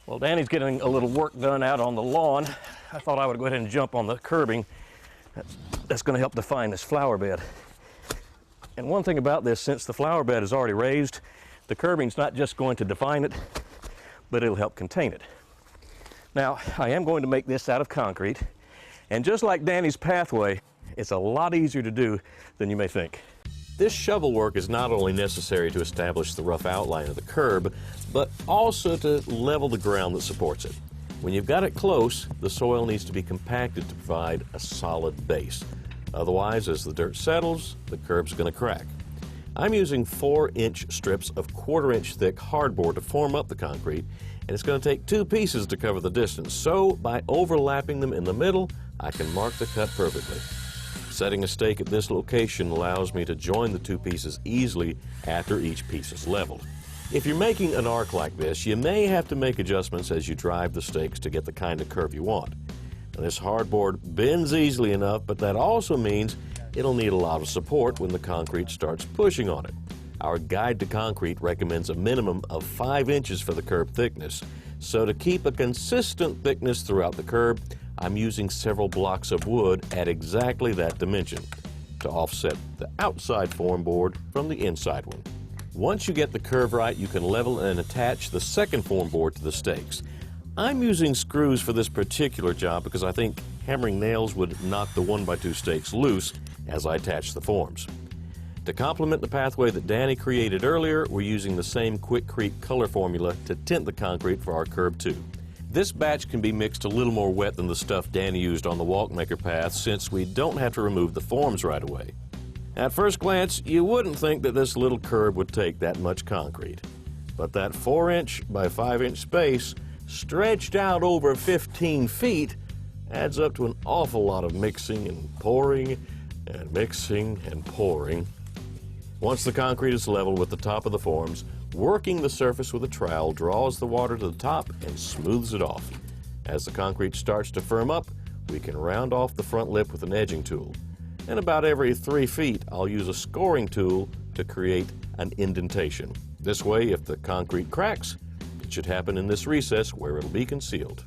Well, Danny's getting a little work done out on the lawn. I thought I would go ahead and jump on the curbing. That's going to help define this flower bed. And one thing about this, since the flower bed is already raised, the curbing's not just going to define it, but it'll help contain it. Now, I am going to make this out of concrete, and just like Danny's pathway, it's a lot easier to do than you may think. This shovel work is not only necessary to establish the rough outline of the curb, but also to level the ground that supports it. When you've got it close, the soil needs to be compacted to provide a solid base. Otherwise, as the dirt settles, the curb's going to crack. I'm using 4-inch strips of 1/4-inch thick hardboard to form up the concrete, and it's going to take 2 pieces to cover the distance. So, by overlapping them in the middle, I can mark the cut perfectly. Setting a stake at this location allows me to join the 2 pieces easily after each piece is leveled. If you're making an arc like this, you may have to make adjustments as you drive the stakes to get the kind of curve you want. Now, this hardboard bends easily enough, but that also means it'll need a lot of support when the concrete starts pushing on it. Our guide to concrete recommends a minimum of 5 inches for the curb thickness, so to keep a consistent thickness throughout the curb, I'm using several blocks of wood at exactly that dimension to offset the outside form board from the inside one. Once you get the curve right, you can level and attach the second form board to the stakes. I'm using screws for this particular job because I think hammering nails would knock the 1x2 stakes loose as I attach the forms. To complement the pathway that Danny created earlier, we're using the same Quikrete color formula to tint the concrete for our curb too. This batch can be mixed a little more wet than the stuff Danny used on the Walkmaker path, since we don't have to remove the forms right away. At first glance, you wouldn't think that this little curb would take that much concrete. But that 4-inch by 5-inch space, stretched out over 15 feet, adds up to an awful lot of mixing and pouring and mixing and pouring. Once the concrete is level with the top of the forms, working the surface with a trowel draws the water to the top and smooths it off. As the concrete starts to firm up, we can round off the front lip with an edging tool. And about every 3 feet, I'll use a scoring tool to create an indentation. This way, if the concrete cracks, it should happen in this recess where it'll be concealed.